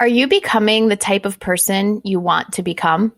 Are you becoming the type of person you want to become?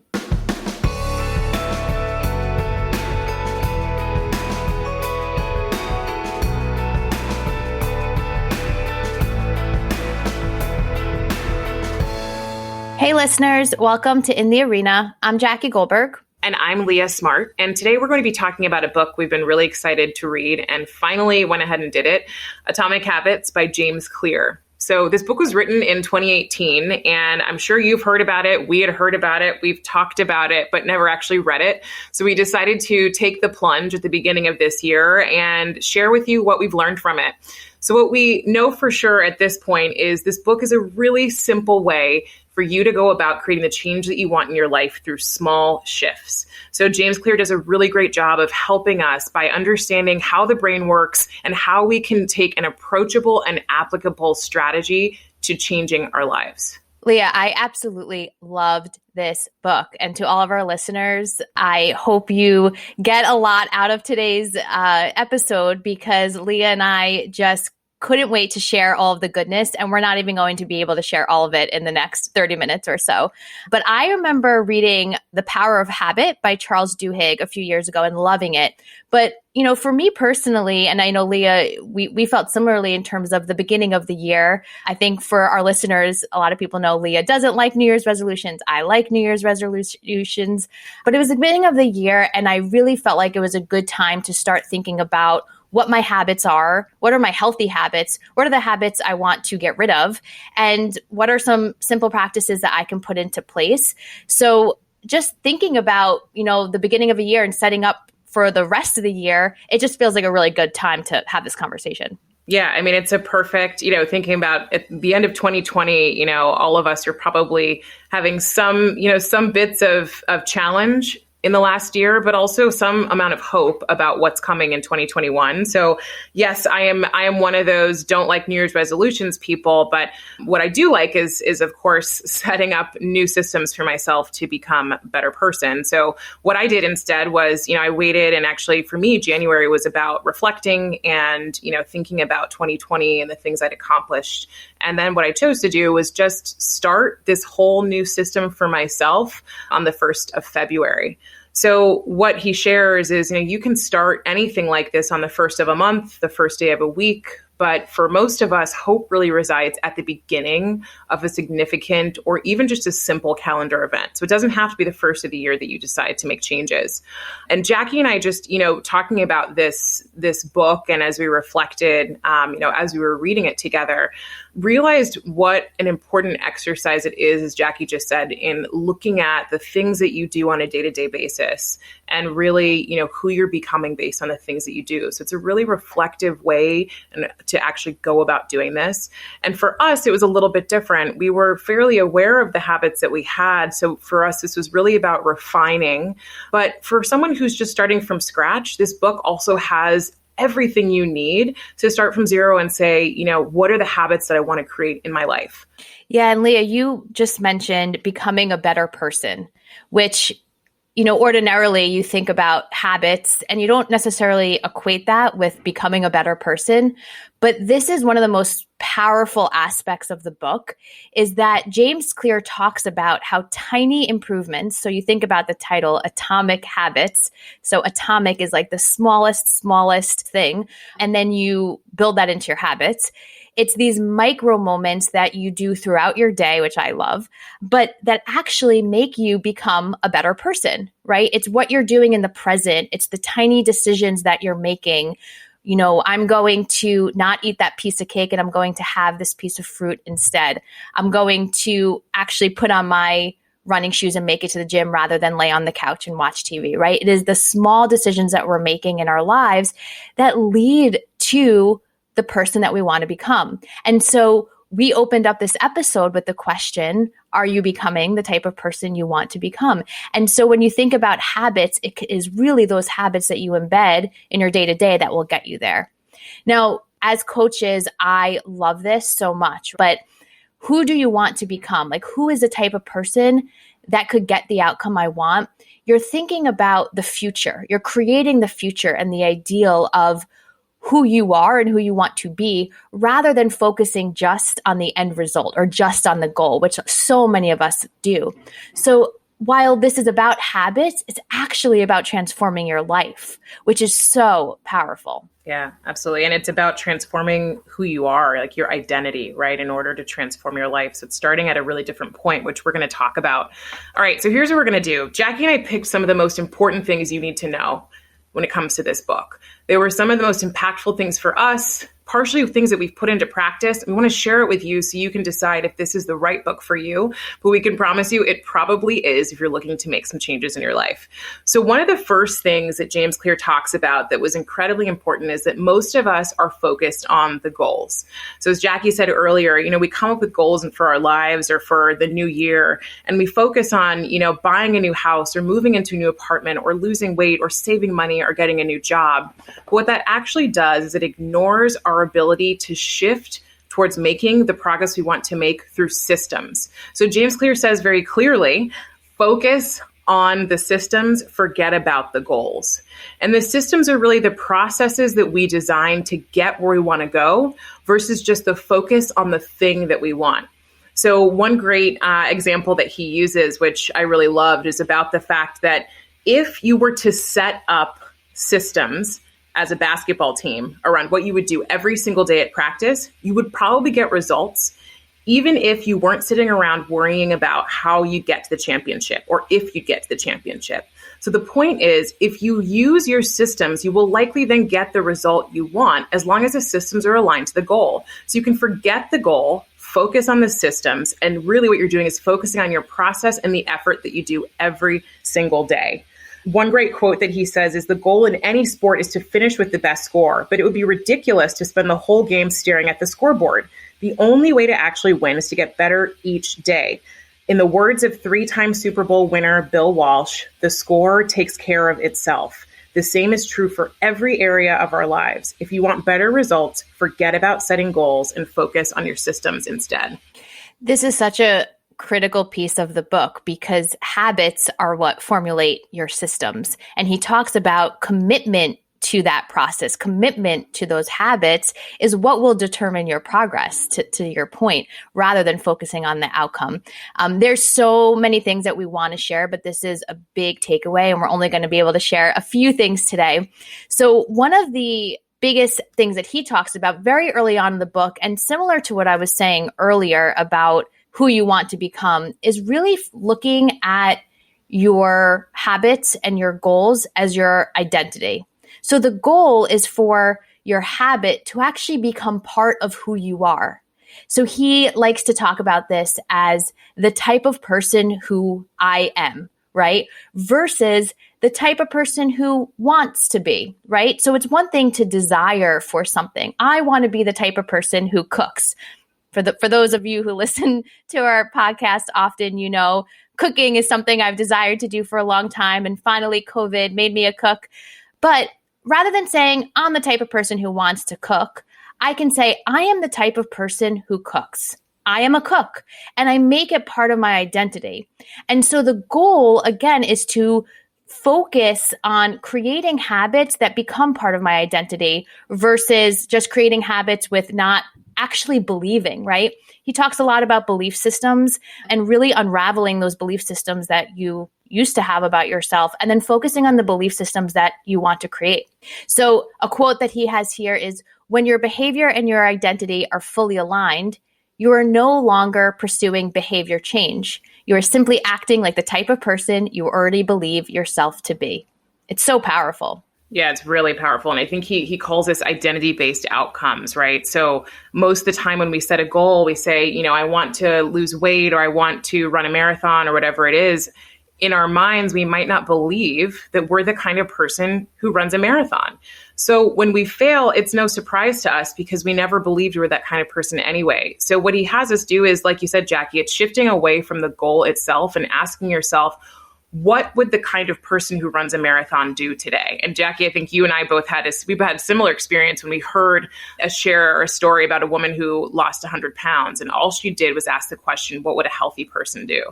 Hey listeners, welcome to In the Arena. I'm Jackie Goldberg. And I'm Leah Smart. And today we're going to be talking about a book we've been really excited to read and finally went ahead and did it, Atomic Habits by James Clear. So this book was written in 2018, and I'm sure you've heard about it. We had heard about it. We've talked about it, but never actually read it. So we decided to take the plunge at the beginning of this year and share with you what we've learned from it. So what we know for sure at this point is this book is a really simple way for you to go about creating the change that you want in your life through small shifts. So James Clear does a really great job of helping us by understanding how the brain works and how we can take an approachable and applicable strategy to changing our lives. Leah, I absolutely loved this book. And to all of our listeners, I hope you get a lot out of today's episode because Leah and I just couldn't wait to share all of the goodness. And we're not even going to be able to share all of it in the next 30 minutes or so. But I remember reading The Power of Habit by Charles Duhigg a few years ago and loving it. But, you know, for me personally, and I know Leah, we felt similarly in terms of the beginning of the year. I think for our listeners, a lot of people know Leah doesn't like New Year's resolutions. I like New Year's resolutions. But it was the beginning of the year, and I really felt like it was a good time to start thinking about what my habits are, what are my healthy habits, what are the habits I want to get rid of, and what are some simple practices that I can put into place. So just thinking about, you know, the beginning of a year and setting up for the rest of the year, it just feels like a really good time to have this conversation. Yeah, I mean, it's a perfect, thinking about at the end of 2020, all of us are probably having some bits of challenge in the last year, but also some amount of hope about what's coming in 2021. So yes, I am one of those don't like New Year's resolutions people, but what I do like is of course setting up new systems for myself to become a better person. So what I did instead was, I waited, and actually for me, January was about reflecting and, thinking about 2020 and the things I'd accomplished. And then what I chose to do was just start this whole new system for myself on the 1st of February. So what he shares is, you can start anything like this on the first of a month, the first day of a week. But for most of us, hope really resides at the beginning of a significant or even just a simple calendar event. So it doesn't have to be the first of the year that you decide to make changes. And Jackie and I just, talking about this book, and as we reflected, as we were reading it together, realized what an important exercise it is, as Jackie just said, in looking at the things that you do on a day-to-day basis and really, who you're becoming based on the things that you do. So it's a really reflective way to actually go about doing this. And for us, it was a little bit different. We were fairly aware of the habits that we had. So for us, this was really about refining. But for someone who's just starting from scratch, this book also has everything you need to start from zero and say, what are the habits that I want to create in my life? Yeah. And Leah, you just mentioned becoming a better person, which, ordinarily you think about habits and you don't necessarily equate that with becoming a better person. But this is one of the most powerful aspects of the book, is that James Clear talks about how tiny improvements, so you think about the title, Atomic Habits. So atomic is like the smallest thing. And then you build that into your habits. It's these micro moments that you do throughout your day, which I love, but that actually make you become a better person, right? It's what you're doing in the present. It's the tiny decisions that you're making. I'm going to not eat that piece of cake and I'm going to have this piece of fruit instead. I'm going to actually put on my running shoes and make it to the gym rather than lay on the couch and watch TV, right? It is the small decisions that we're making in our lives that lead to the person that we want to become. And so we opened up this episode with the question, are you becoming the type of person you want to become? And so when you think about habits, it is really those habits that you embed in your day-to-day that will get you there. Now, as coaches, I love this so much, but who do you want to become? Like, who is the type of person that could get the outcome I want? You're thinking about the future. You're creating the future and the ideal of who you are and who you want to be, rather than focusing just on the end result or just on the goal, which so many of us do. So while this is about habits, it's actually about transforming your life, which is so powerful. Yeah, absolutely. And it's about transforming who you are, like your identity, right, in order to transform your life. So it's starting at a really different point, which we're going to talk about. All right, so here's what we're going to do. Jackie and I picked some of the most important things you need to know when it comes to this book. They were some of the most impactful things for us, partially things that we've put into practice. We want to share it with you so you can decide if this is the right book for you. But we can promise you it probably is if you're looking to make some changes in your life. So one of the first things that James Clear talks about that was incredibly important is that most of us are focused on the goals. So as Jackie said earlier, we come up with goals for our lives or for the new year, and we focus on, buying a new house or moving into a new apartment or losing weight or saving money or getting a new job. But what that actually does is it ignores our ability to shift towards making the progress we want to make through systems. So James Clear says very clearly, focus on the systems, forget about the goals. And the systems are really the processes that we design to get where we want to go versus just the focus on the thing that we want. So one great example that he uses, which I really loved, is about the fact that if you were to set up systems as a basketball team around what you would do every single day at practice, you would probably get results, even if you weren't sitting around worrying about how you get to the championship or if you get to the championship. So the point is, if you use your systems, you will likely then get the result you want as long as the systems are aligned to the goal. So you can forget the goal, focus on the systems, and really what you're doing is focusing on your process and the effort that you do every single day. One great quote that he says is, the goal in any sport is to finish with the best score, but it would be ridiculous to spend the whole game staring at the scoreboard. The only way to actually win is to get better each day. In the words of three-time Super Bowl winner Bill Walsh, the score takes care of itself. The same is true for every area of our lives. If you want better results, forget about setting goals and focus on your systems instead. This is such a critical piece of the book because habits are what formulate your systems. And he talks about commitment to that process. Commitment to those habits is what will determine your progress, to your point, rather than focusing on the outcome. There's so many things that we want to share, but this is a big takeaway, and we're only going to be able to share a few things today. So one of the biggest things that he talks about very early on in the book, and similar to what I was saying earlier about who you want to become, is really looking at your habits and your goals as your identity. So the goal is for your habit to actually become part of who you are. So he likes to talk about this as the type of person who I am, right? Versus the type of person who wants to be, right? So it's one thing to desire for something. I want to be the type of person who cooks. For those of you who listen to our podcast often, cooking is something I've desired to do for a long time. And finally, COVID made me a cook. But rather than saying I'm the type of person who wants to cook, I can say I am the type of person who cooks. I am a cook, and I make it part of my identity. And so the goal, again, is to focus on creating habits that become part of my identity versus just creating habits with not actually believing, right? He talks a lot about belief systems and really unraveling those belief systems that you used to have about yourself, and then focusing on the belief systems that you want to create. So a quote that he has here is, when your behavior and your identity are fully aligned, you are no longer pursuing behavior change. You are simply acting like the type of person you already believe yourself to be. It's so powerful. Yeah, it's really powerful. And I think he calls this identity-based outcomes, right? So most of the time when we set a goal, we say, I want to lose weight or I want to run a marathon or whatever it is. In our minds, we might not believe that we're the kind of person who runs a marathon. So when we fail, it's no surprise to us because we never believed we were that kind of person anyway. So what he has us do is, like you said, Jackie, it's shifting away from the goal itself and asking yourself, what would the kind of person who runs a marathon do today? And Jackie, I think you and I both we've had a similar experience when we heard a share or a story about a woman who lost 100 pounds. And all she did was ask the question, what would a healthy person do?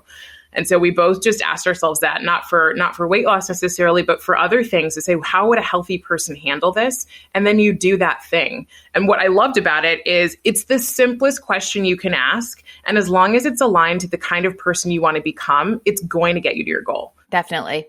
And so we both just asked ourselves that, not for weight loss necessarily, but for other things, to say, how would a healthy person handle this? And then you do that thing. And what I loved about it is it's the simplest question you can ask. And as long as it's aligned to the kind of person you want to become, it's going to get you to your goal. Definitely.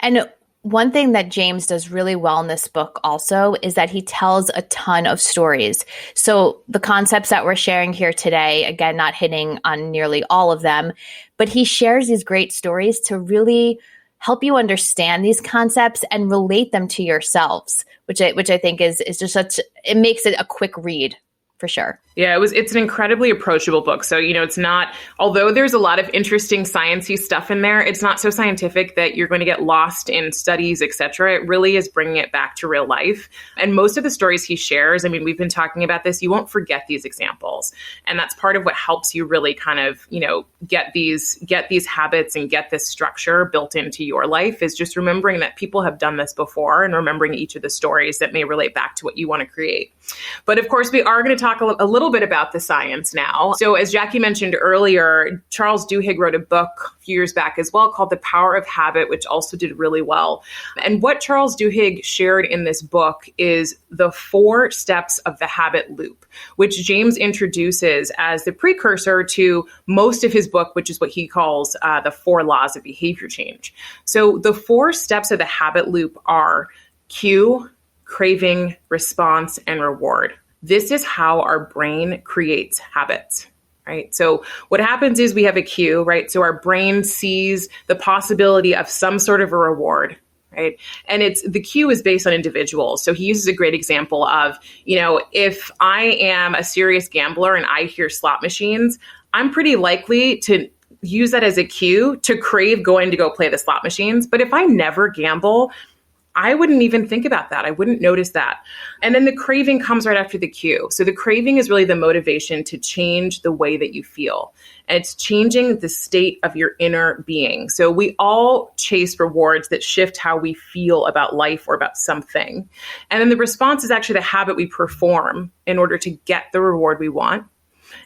And one thing that James does really well in this book also is that he tells a ton of stories. So the concepts that we're sharing here today, again, not hitting on nearly all of them, but he shares these great stories to really help you understand these concepts and relate them to yourselves, which I think is just it makes it a quick read for sure. Yeah, it's an incredibly approachable book. So, it's not, although there's a lot of interesting sciencey stuff in there, it's not so scientific that you're going to get lost in studies, et cetera. It really is bringing it back to real life. And most of the stories he shares, we've been talking about this, you won't forget these examples. And that's part of what helps you really kind of, get these habits and get this structure built into your life, is just remembering that people have done this before and remembering each of the stories that may relate back to what you want to create. But of course, we are going to talk a little bit about the science now. So as Jackie mentioned earlier, Charles Duhigg wrote a book a few years back as well called The Power of Habit, which also did really well. And what Charles Duhigg shared in this book is the 4 steps of the habit loop, which James introduces as the precursor to most of his book, which is what he calls the 4 laws of behavior change. So the 4 steps of the habit loop are cue, craving, response, and reward. This is how our brain creates habits, right? So what happens is we have a cue, right? So our brain sees the possibility of some sort of a reward, right? And the cue is based on individuals. So he uses a great example of, if I am a serious gambler and I hear slot machines, I'm pretty likely to use that as a cue to crave going to go play the slot machines. But if I never gamble, I wouldn't even think about that. I wouldn't notice that. And then the craving comes right after the cue. So the craving is really the motivation to change the way that you feel. And it's changing the state of your inner being. So we all chase rewards that shift how we feel about life or about something. And then the response is actually the habit we perform in order to get the reward we want.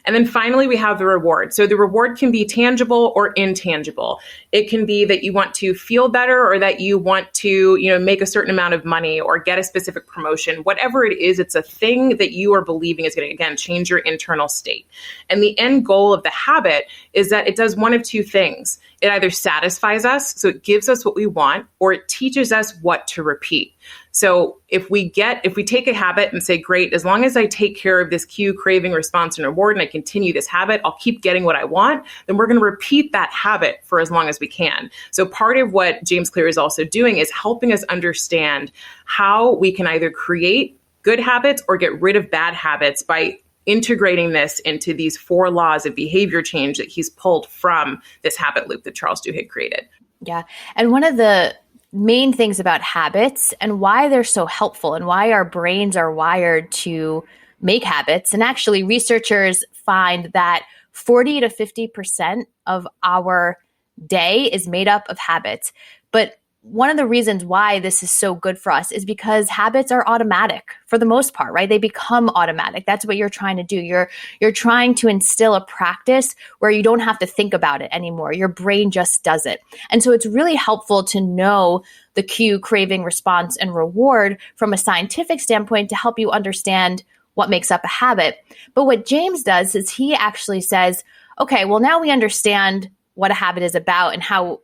And then finally, we have the reward. So the reward can be tangible or intangible. It can be that you want to feel better or that you want to, make a certain amount of money or get a specific promotion. Whatever it is, it's a thing that you are believing is going to, again, change your internal state. And the end goal of the habit is that it does one of 2 things. It either satisfies us, so it gives us what we want, or it teaches us what to repeat. So if we take a habit and say, great, as long as I take care of this cue, craving, response, and reward, and I continue this habit, I'll keep getting what I want, then we're going to repeat that habit for as long as we can. So part of what James Clear is also doing is helping us understand how we can either create good habits or get rid of bad habits by integrating this into these 4 laws of behavior change that he's pulled from this habit loop that Charles Duhigg created. Yeah. And one of the main things about habits and why they're so helpful and why our brains are wired to make habits. And actually, researchers find that 40 to 50% of our day is made up of habits. But one of the reasons why this is so good for us is because habits are automatic for the most part, right? They become automatic. That's what you're trying to do. You're trying to instill a practice where you don't have to think about it anymore. Your brain just does it. And so it's really helpful to know the cue, craving, response, and reward from a scientific standpoint to help you understand what makes up a habit. But what James does is he actually says, okay, well, now we understand what a habit is about and how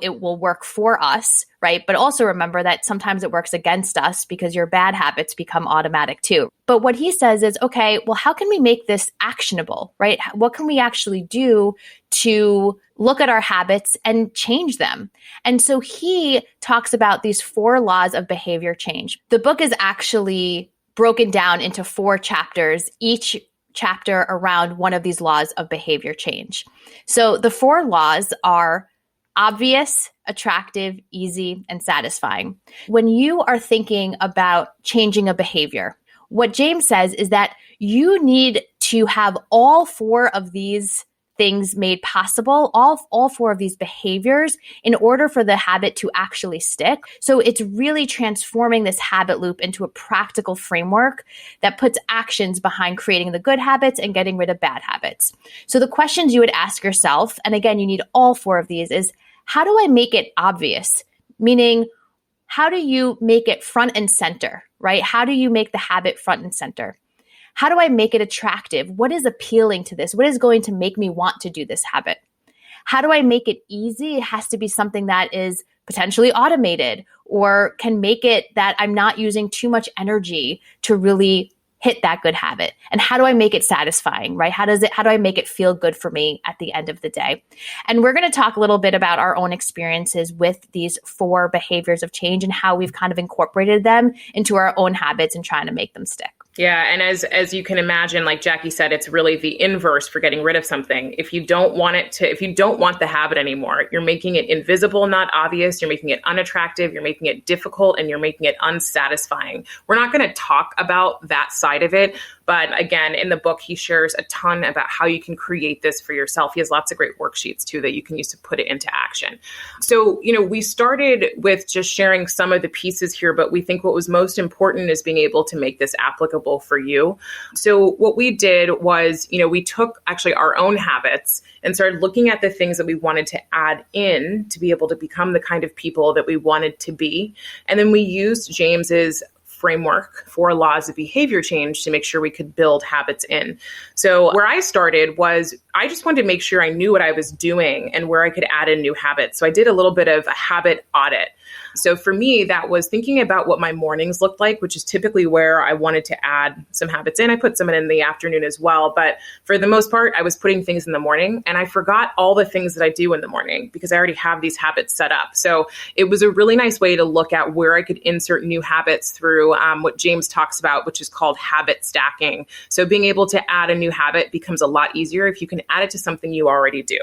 it will work for us, right? But also remember that sometimes it works against us because your bad habits become automatic too. But what he says is, okay, well, how can we make this actionable, right? What can we actually do to look at our habits and change them? And so he talks about these 4 laws of behavior change. The book is actually broken down into 4 chapters, each chapter around one of these laws of behavior change. So the 4 laws are obvious, attractive, easy, and satisfying. When you are thinking about changing a behavior, what James says is that you need to have all 4 of these things made possible, all four of these behaviors, in order for the habit to actually stick. So it's really transforming this habit loop into a practical framework that puts actions behind creating the good habits and getting rid of bad habits. So the questions you would ask yourself, and again, you need all four of these, is how do I make it obvious? Meaning, how do you make it front and center, right? How do you make the habit front and center? How do I make it attractive? What is appealing to this? What is going to make me want to do this habit? How do I make it easy? It has to be something that is potentially automated or can make it that I'm not using too much energy to really hit that good habit. And how do I make it satisfying, right? How do I make it feel good for me at the end of the day? And we're going to talk a little bit about our own experiences with these 4 behaviors of change and how we've kind of incorporated them into our own habits and trying to make them stick. Yeah. And as you can imagine, like Jackie said, it's really the inverse for getting rid of something. If you don't want the habit anymore, you're making it invisible, not obvious. You're making it unattractive. You're making it difficult, and you're making it unsatisfying. We're not going to talk about that side of it. But again, in the book, he shares a ton about how you can create this for yourself. He has lots of great worksheets too that you can use to put it into action. So, we started with just sharing some of the pieces here, but we think what was most important is being able to make this applicable for you. So what we did was, we took actually our own habits and started looking at the things that we wanted to add in to be able to become the kind of people that we wanted to be. And then we used James's framework for laws of behavior change to make sure we could build habits in. So where I started was I just wanted to make sure I knew what I was doing and where I could add in new habits. So I did a little bit of a habit audit. So for me, that was thinking about what my mornings looked like, which is typically where I wanted to add some habits in. I put some in the afternoon as well. But for the most part, I was putting things in the morning, and I forgot all the things that I do in the morning because I already have these habits set up. So it was a really nice way to look at where I could insert new habits through what James talks about, which is called habit stacking. So being able to add a new habit becomes a lot easier if you can add it to something you already do.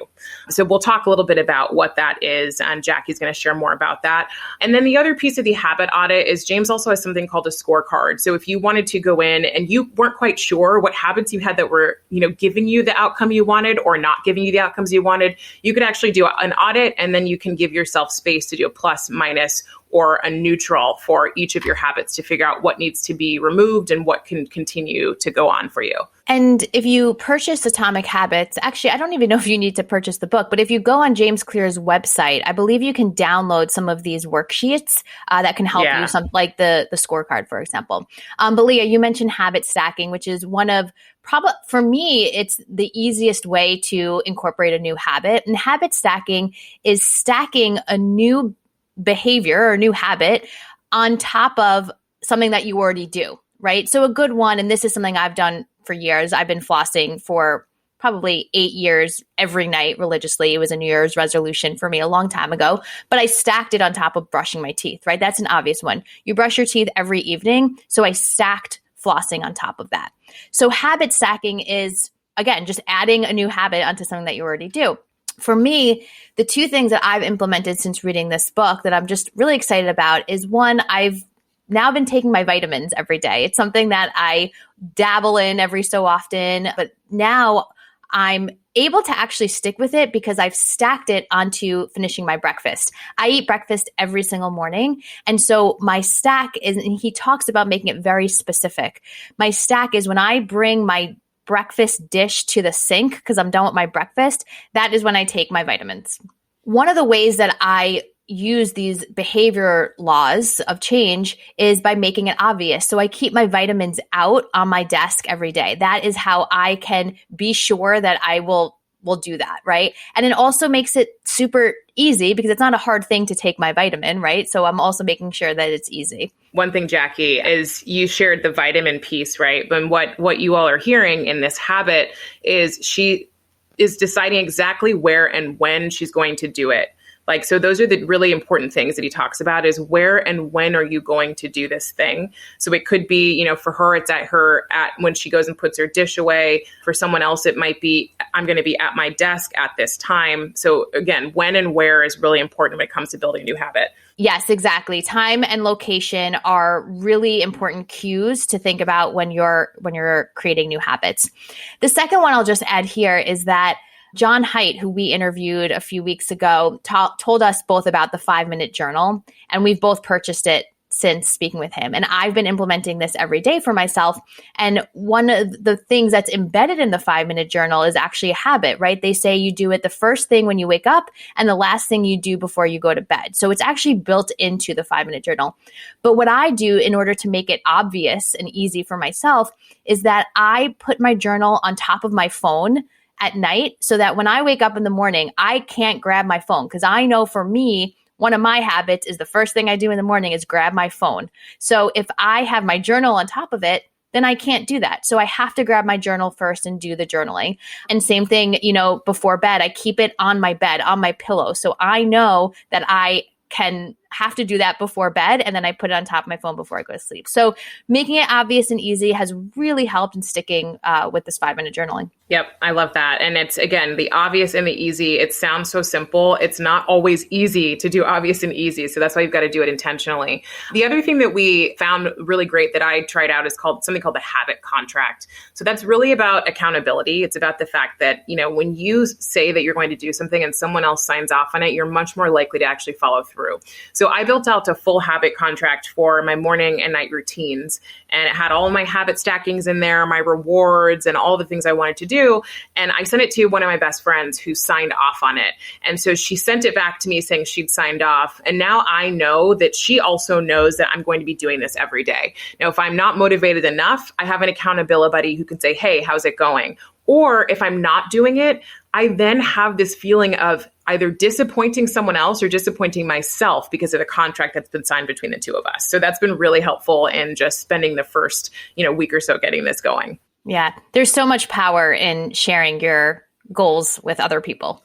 So we'll talk a little bit about what that is, and Jackie's going to share more about that. And then the other piece of the habit audit is James also has something called a scorecard. So if you wanted to go in and you weren't quite sure what habits you had that were, giving you the outcome you wanted or not giving you the outcomes you wanted, you could actually do an audit, and then you can give yourself space to do a plus, minus, or a neutral for each of your habits to figure out what needs to be removed and what can continue to go on for you. And if you purchase Atomic Habits, actually, I don't even know if you need to purchase the book, but if you go on James Clear's website, I believe you can download some of these worksheets that can help you, like the scorecard, for example. But Leah, you mentioned habit stacking, which is one of probably, for me, it's the easiest way to incorporate a new habit. And habit stacking is stacking a new behavior or new habit on top of something that you already do, right? So a good one, and this is something I've done for years. I've been flossing for probably 8 years every night religiously. It was a New Year's resolution for me a long time ago, but I stacked it on top of brushing my teeth, right? That's an obvious one. You brush your teeth every evening. So I stacked flossing on top of that. So habit stacking is, again, just adding a new habit onto something that you already do. For me, the 2 things that I've implemented since reading this book that I'm just really excited about is, one, I've now been taking my vitamins every day. It's something that I dabble in every so often, but now I'm able to actually stick with it because I've stacked it onto finishing my breakfast. I eat breakfast every single morning. And so my stack is, and he talks about making it very specific. My stack is when I bring my breakfast dish to the sink because I'm done with my breakfast, that is when I take my vitamins. One of the ways that I use these behavior laws of change is by making it obvious. So I keep my vitamins out on my desk every day. That is how I can be sure that I will do that, right? And it also makes it super easy because it's not a hard thing to take my vitamin, right? So I'm also making sure that it's easy. One thing, Jackie, is you shared the vitamin piece, right? But what you all are hearing in this habit is she is deciding exactly where and when she's going to do it. Like, so those are the really important things that he talks about is where and when are you going to do this thing? So it could be, for her, it's at when she goes and puts her dish away. For someone else, it might be, I'm going to be at my desk at this time. So again, when and where is really important when it comes to building a new habit. Yes, exactly. Time and location are really important cues to think about when you're creating new habits. The second one I'll just add here is that John Haidt, who we interviewed a few weeks ago, told us both about the 5-minute journal, and we've both purchased it since speaking with him. And I've been implementing this every day for myself. And one of the things that's embedded in the 5-minute journal is actually a habit, right? They say you do it the first thing when you wake up and the last thing you do before you go to bed. So it's actually built into the 5-minute journal. But what I do in order to make it obvious and easy for myself is that I put my journal on top of my phone at night so that when I wake up in the morning, I can't grab my phone, because I know for me, one of my habits is the first thing I do in the morning is grab my phone. So if I have my journal on top of it, then I can't do that. So I have to grab my journal first and do the journaling. And same thing, before bed, I keep it on my bed, on my pillow. So I know that I can have to do that before bed, and then I put it on top of my phone before I go to sleep. So making it obvious and easy has really helped in sticking with this 5-minute journaling. Yep, I love that. And it's, again, the obvious and the easy. It sounds so simple. It's not always easy to do obvious and easy. So that's why you've got to do it intentionally. The other thing that we found really great that I tried out is something called the habit contract. So that's really about accountability. It's about the fact that, when you say that you're going to do something and someone else signs off on it, you're much more likely to actually follow through. So I built out a full habit contract for my morning and night routines. And it had all of my habit stackings in there, my rewards, and all the things I wanted to do. And I sent it to one of my best friends who signed off on it. And so she sent it back to me saying she'd signed off. And now I know that she also knows that I'm going to be doing this every day. Now, if I'm not motivated enough, I have an accountability buddy who can say, hey, how's it going? Or if I'm not doing it, I then have this feeling of either disappointing someone else or disappointing myself because of a contract that's been signed between the two of us. So that's been really helpful in just spending the first, week or so getting this going. Yeah, there's so much power in sharing your goals with other people.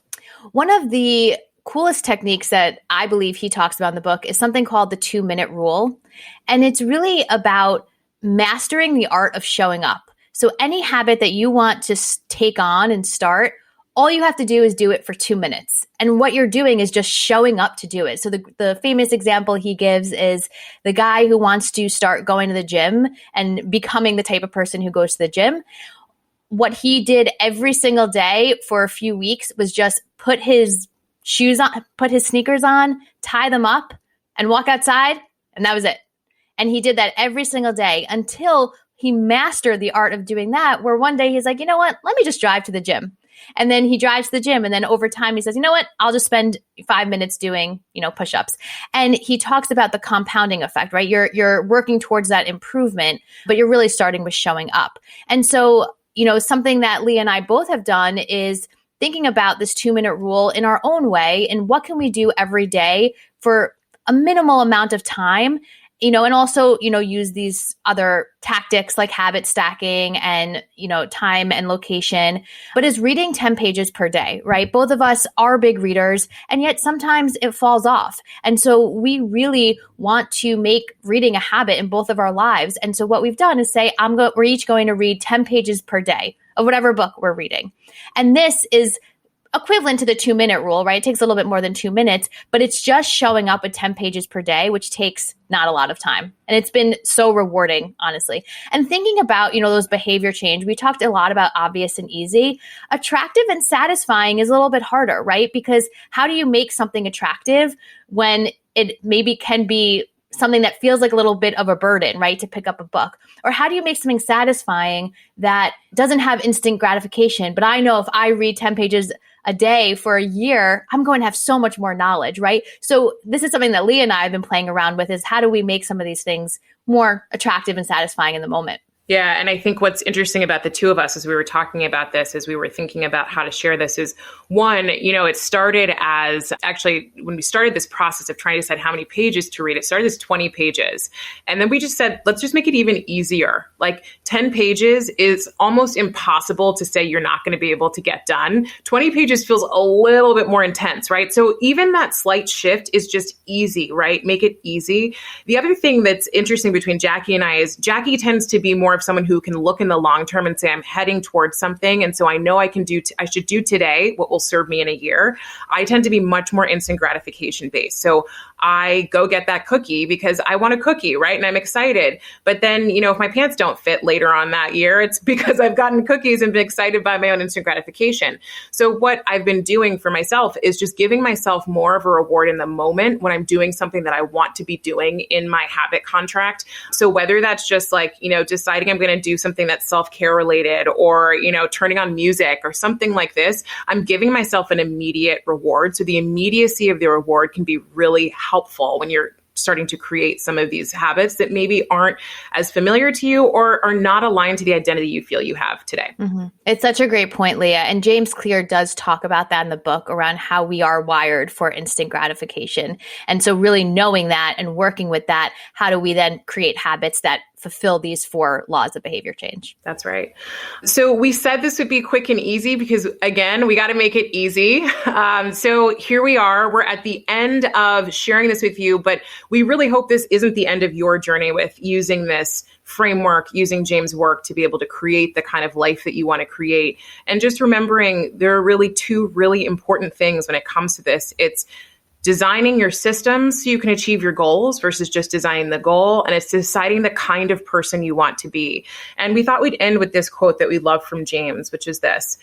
One of the coolest techniques that I believe he talks about in the book is something called the 2-minute rule. And it's really about mastering the art of showing up. So any habit that you want to take on and start, all you have to do is do it for 2 minutes. And what you're doing is just showing up to do it. So the famous example he gives is the guy who wants to start going to the gym and becoming the type of person who goes to the gym. What he did every single day for a few weeks was just put his shoes on, put his sneakers on, tie them up, and walk outside. And that was it. And he did that every single day until he mastered the art of doing that, where one day he's like, you know what, let me just drive to the gym. And then he drives to the gym. And then over time, he says, you know what, I'll just spend 5 minutes doing, push-ups. And he talks about the compounding effect, right? You're working towards that improvement, but you're really starting with showing up. And so, something that Leah and I both have done is thinking about this 2-minute rule in our own way. And what can we do every day for a minimal amount of time? And also, use these other tactics like habit stacking and, time and location. But is reading 10 pages per day, right? Both of us are big readers, and yet sometimes it falls off. And so we really want to make reading a habit in both of our lives. And so what we've done is say, we're each going to read 10 pages per day of whatever book we're reading. And this is equivalent to the 2-minute rule, right? It takes a little bit more than 2 minutes, but it's just showing up with 10 pages per day, which takes not a lot of time. And it's been so rewarding, honestly. And thinking about, those behavior change, we talked a lot about obvious and easy. Attractive and satisfying is a little bit harder, right? Because how do you make something attractive when it maybe can be something that feels like a little bit of a burden, right? To pick up a book? Or how do you make something satisfying that doesn't have instant gratification? But I know if I read 10 pages a day for a year, I'm going to have so much more knowledge, right? So this is something that Leah and I have been playing around with, is how do we make some of these things more attractive and satisfying in the moment? Yeah. And I think what's interesting about the two of us as we were talking about this, as we were thinking about how to share this, is one, it started as actually when we started this process of trying to decide how many pages to read, it started as 20 pages. And then we just said, let's just make it even easier. Like 10 pages is almost impossible to say you're not going to be able to get done. 20 pages feels a little bit more intense, right? So even that slight shift is just easy, right? Make it easy. The other thing that's interesting between Jackie and I is Jackie tends to be more of someone who can look in the long term and say, I'm heading towards something. And so I know I should do today what will serve me in a year. I tend to be much more instant gratification based. So I go get that cookie because I want a cookie, right? And I'm excited. But then, if my pants don't fit later on that year, it's because I've gotten cookies and been excited by my own instant gratification. So what I've been doing for myself is just giving myself more of a reward in the moment when I'm doing something that I want to be doing in my habit contract. So whether that's just deciding I'm going to do something that's self-care related or, turning on music or something like this, I'm giving myself an immediate reward. So the immediacy of the reward can be really helpful when you're starting to create some of these habits that maybe aren't as familiar to you or are not aligned to the identity you feel you have today. Mm-hmm. It's such a great point, Leah. And James Clear does talk about that in the book around how we are wired for instant gratification. And so really knowing that and working with that, how do we then create habits that fulfill these 4 laws of behavior change? That's right. So we said this would be quick and easy because, again, we got to make it easy. So here we are. We're at the end of sharing this with you, but we really hope this isn't the end of your journey with using this framework, using James' work to be able to create the kind of life that you want to create. And just remembering there are really 2 really important things when it comes to this. It's designing your systems so you can achieve your goals versus just designing the goal. And it's deciding the kind of person you want to be. And we thought we'd end with this quote that we love from James, which is this: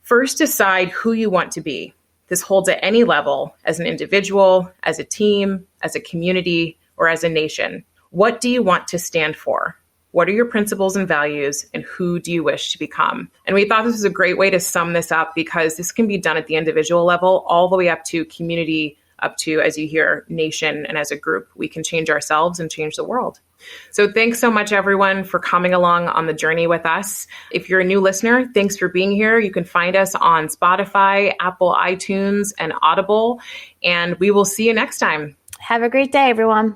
first, decide who you want to be. This holds at any level, as an individual, as a team, as a community, or as a nation. What do you want to stand for? What are your principles and values, and who do you wish to become? And we thought this was a great way to sum this up because this can be done at the individual level all the way up to community, up to, as you hear, nation, and as a group. We can change ourselves and change the world. So thanks so much, everyone, for coming along on the journey with us. If you're a new listener, thanks for being here. You can find us on Spotify, Apple iTunes, and Audible, and we will see you next time. Have a great day, everyone.